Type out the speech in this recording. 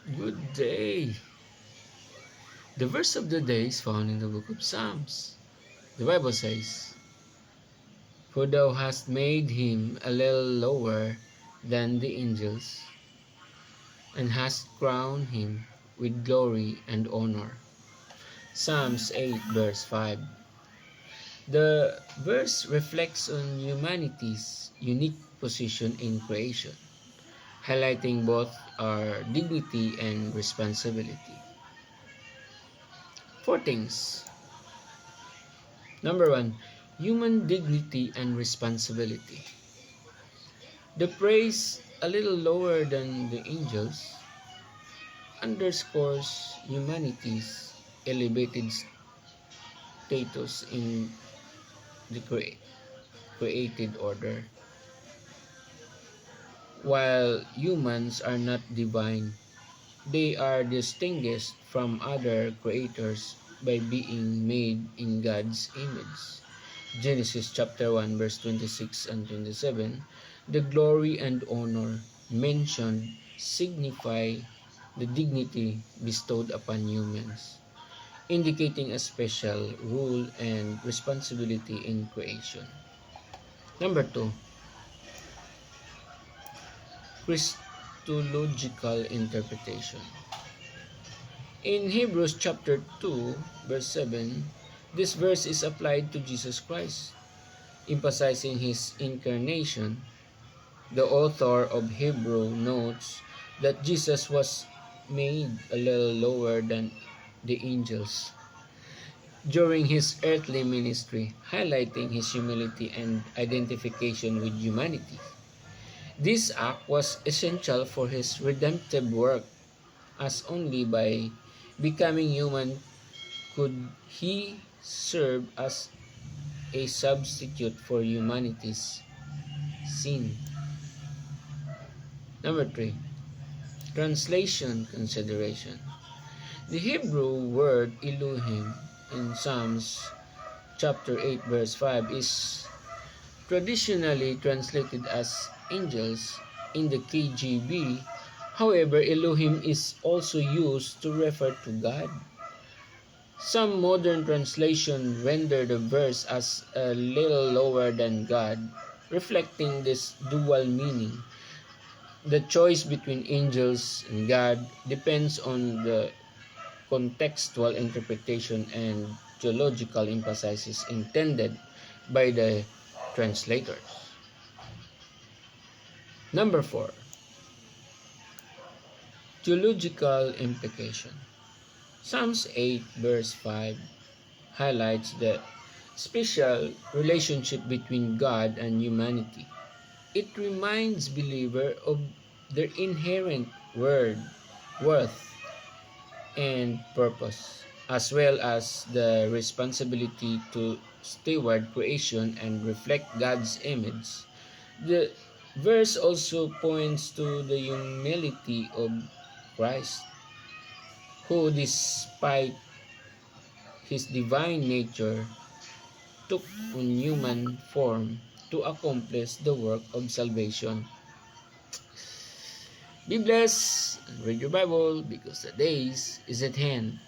Good day. The verse of the day is found in the book of Psalms. The Bible says, "For thou hast made him a little lower than the angels, and hast crowned him with glory and honor." Psalms 8 verse 5. The verse reflects on humanity's unique position in creation, highlighting both our dignity and responsibility. Four things. Number one, human dignity and responsibility. The praise "a little lower than the angels" underscores humanity's elevated status in the created order. While humans are not divine, they are distinguished from other creators by being made in God's image. Genesis chapter 1 verse 26 and 27, the glory and honor mentioned signify the dignity bestowed upon humans, indicating a special role and responsibility in creation. Number 2, Christological interpretation. In Hebrews chapter 2 verse 7, this verse is applied to Jesus Christ, emphasizing his incarnation. The author of Hebrew notes that Jesus was made a little lower than the angels during his earthly ministry, highlighting his humility and identification with humanity. This act was essential for his redemptive work, as only by becoming human could he serve as a substitute for humanity's sin. Number 3, translation consideration. The Hebrew word Elohim in Psalms chapter 8 verse 5 is traditionally translated as angels in the KJV. However, Elohim is also used to refer to God. Some modern translations render the verse as a little lower than God, reflecting this dual meaning. The choice between angels and God depends on the contextual interpretation and theological emphasis intended by the translators. Number 4, theological implication. Psalms 8 verse 5 highlights the special relationship between God and humanity. It reminds believers of their inherent worth, and purpose, as well as the responsibility to steward creation and reflect God's image. The verse also points to the humility of Christ, who, despite his divine nature, took on human form to accomplish the work of salvation. Be blessed and read your Bible, because the days is at hand.